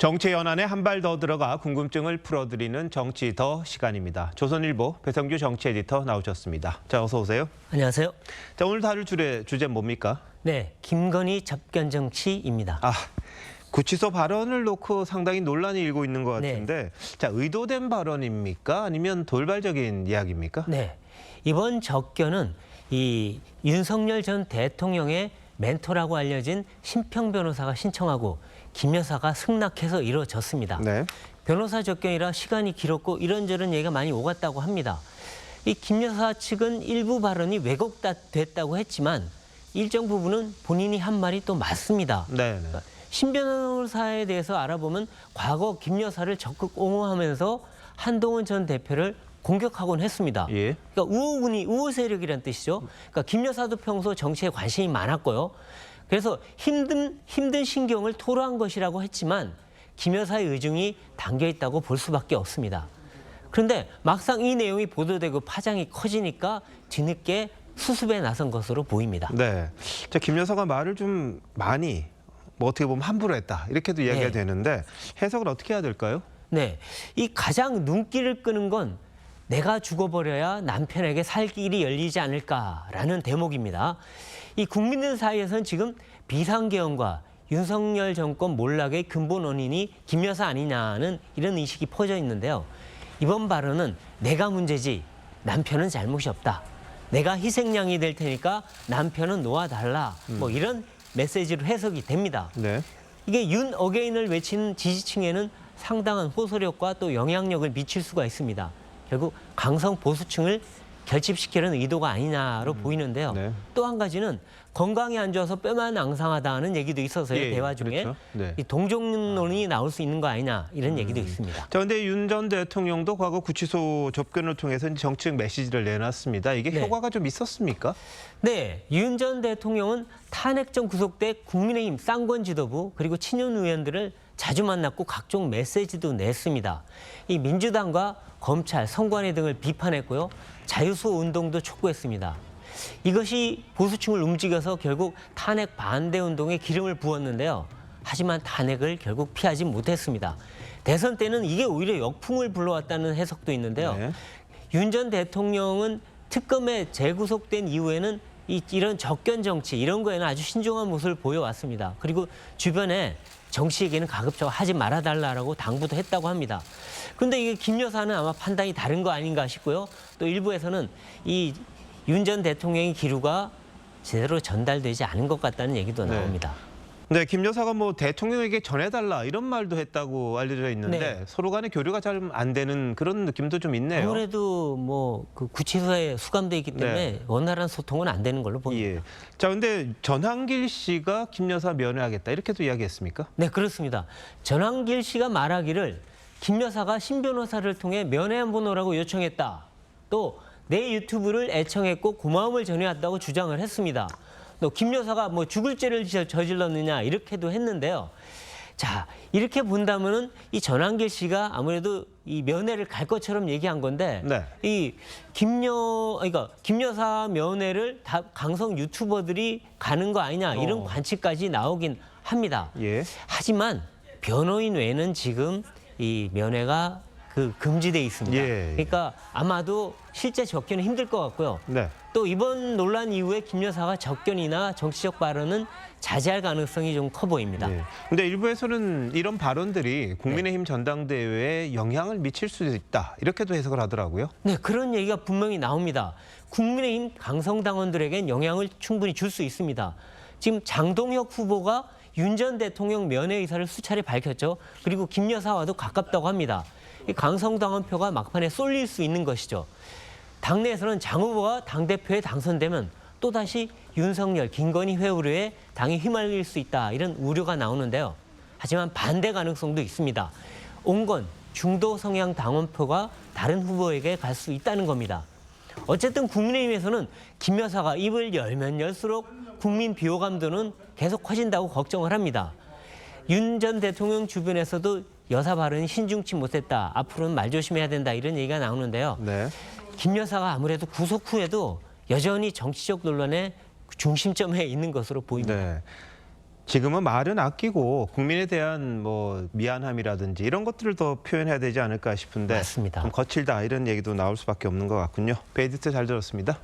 정치 연안에 한 발 더 들어가 궁금증을 풀어드리는 정치 더 시간입니다. 조선일보 배성규 정치 에디터 나오셨습니다. 자, 어서 오세요. 안녕하세요. 자, 오늘 다룰 주제는 뭡니까? 네, 김건희 접견 정치입니다. 구치소 발언을 놓고 상당히 논란이 일고 있는 것 같은데, 자, 의도된 발언입니까? 아니면 돌발적인 이야기입니까? 네, 이번 접견은 이 윤석열 전 대통령의 멘토라고 알려진 심평 변호사가 신청하고 김 여사가 승낙해서 이루어졌습니다. 네. 변호사 접견이라 시간이 길었고 이런저런 얘기가 많이 오갔다고 합니다. 이 김 여사 측은 일부 발언이 왜곡됐다고 했지만 일정 부분은 본인이 한 말이 또 맞습니다. 네. 그러니까 심 변호사에 대해서 알아보면 과거 김 여사를 적극 옹호하면서 한동훈 전 대표를 공격하곤 했습니다. 예. 그러니까 우호 세력이라는 뜻이죠. 그러니까 김 여사도 평소 정치에 관심이 많았고요. 그래서 힘든 신경을 토로한 것이라고 했지만 김 여사의 의중이 담겨 있다고 볼 수밖에 없습니다. 그런데 막상 이 내용이 보도되고 파장이 커지니까 뒤늦게 수습에 나선 것으로 보입니다. 네. 자, 김 여사가 말을 좀 많이 어떻게 보면 함부로 했다. 이렇게도 이야기가 되는데 해석을 어떻게 해야 될까요? 네. 이 가장 눈길을 끄는 건 내가 죽어버려야 남편에게 살 길이 열리지 않을까라는 대목입니다. 이 국민들 사이에서는 지금 비상계엄과 윤석열 정권 몰락의 근본 원인이 김 여사 아니냐는 이런 인식이 퍼져 있는데요. 이번 발언은 내가 문제지 남편은 잘못이 없다. 내가 희생양이 될 테니까 남편은 놓아달라. 뭐 이런 메시지로 해석이 됩니다. 네. 이게 윤 어게인을 외치는 지지층에는 상당한 호소력과 또 영향력을 미칠 수가 있습니다. 결국 강성 보수층을 결집시키려는 의도가 아니냐로 보이는데요. 네. 또 한 가지는 건강이 안 좋아서 뼈만 앙상하다는 얘기도 있어서요. 대화 중에 그렇죠. 네. 이 동정론이 나올 수 있는 거 아니냐 이런 얘기도 있습니다. 자, 근데 윤 전 대통령도 과거 구치소 접견을 통해서 정치적 메시지를 내놨습니다. 이게 효과가 좀 있었습니까? 네, 윤 전 대통령은 탄핵 전 구속돼 국민의힘 쌍권 지도부 그리고 친윤 의원들을 자주 만났고 각종 메시지도 냈습니다. 이 민주당과 검찰, 선관위 등을 비판했고요. 자유수호 운동도 촉구했습니다. 이것이 보수층을 움직여서 결국 탄핵 반대 운동에 기름을 부었는데요. 하지만 탄핵을 결국 피하지 못했습니다. 대선 때는 이게 오히려 역풍을 불러왔다는 해석도 있는데요. 네. 윤 전 대통령은 특검에 재구속된 이후에는 이런 접견 정치 이런 거에는 아주 신중한 모습을 보여왔습니다. 그리고 주변에 정치 얘기는 가급적 하지 말아달라고 당부도 했다고 합니다. 그런데 이게 김 여사는 아마 판단이 다른 거 아닌가 싶고요. 또 일부에서는 이 윤 전 대통령의 기류가 제대로 전달되지 않은 것 같다는 얘기도 나옵니다. 네, 김 여사가 뭐 대통령에게 전해달라 이런 말도 했다고 알려져 있는데 서로 간의 교류가 잘 안 되는 그런 느낌도 좀 있네요. 아무래도 뭐 그 구치소에 수감돼 있기 때문에 원활한 소통은 안 되는 걸로 보입니다. 예. 자, 근데 전한길 씨가 김 여사 면회하겠다 이렇게도 이야기했습니까? 네, 그렇습니다. 전한길 씨가 말하기를 김 여사가 심 변호사를 통해 면회 한번 오라고 요청했다. 또 내 유튜브를 애청했고 고마움을 전해왔다고 주장을 했습니다. 또 김 여사가 뭐 죽을 죄를 저질렀느냐 이렇게도 했는데요. 자, 이렇게 본다면은 이 전한길 씨가 아무래도 이 면회를 갈 것처럼 얘기한 건데 이 김 여사 면회를 다 강성 유튜버들이 가는 거 아니냐 이런 관측까지 나오긴 합니다. 하지만 변호인 외에는 지금 이 면회가 금지돼 있습니다. 그러니까 아마도 실제 접견은 힘들 것 같고요. 또 이번 논란 이후에 김 여사가 접견이나 정치적 발언은 자제할 가능성이 좀 커 보입니다. 근데 일부에서는 이런 발언들이 국민의힘 전당대회에 영향을 미칠 수도 있다. 이렇게도 해석을 하더라고요. 네, 그런 얘기가 분명히 나옵니다. 국민의힘 강성당원들에겐 영향을 충분히 줄 수 있습니다. 지금 장동혁 후보가 윤 전 대통령 면회 의사를 수차례 밝혔죠. 그리고 김 여사와도 가깝다고 합니다. 이 강성당원표가 막판에 쏠릴 수 있는 것이죠. 당내에서는 장 후보가 당대표에 당선되면 또다시 윤석열, 김건희 회오류에 당이 휘말릴 수 있다 이런 우려가 나오는데요. 하지만 반대 가능성도 있습니다. 온건 중도 성향 당원표가 다른 후보에게 갈 수 있다는 겁니다. 어쨌든 국민의힘에서는 김 여사가 입을 열면 열수록 국민 비호감도는 계속 커진다고 걱정을 합니다. 윤 전 대통령 주변에서도 여사 발언이 신중치 못했다. 앞으로는 말조심해야 된다. 이런 얘기가 나오는데요. 김 여사가 아무래도 구속 후에도 여전히 정치적 논란의 중심점에 있는 것으로 보입니다. 지금은 말은 아끼고 국민에 대한 뭐 미안함이라든지 이런 것들을 더 표현해야 되지 않을까 싶은데 맞습니다. 좀 거칠다 이런 얘기도 나올 수밖에 없는 것 같군요. 베이디트 잘 들었습니다.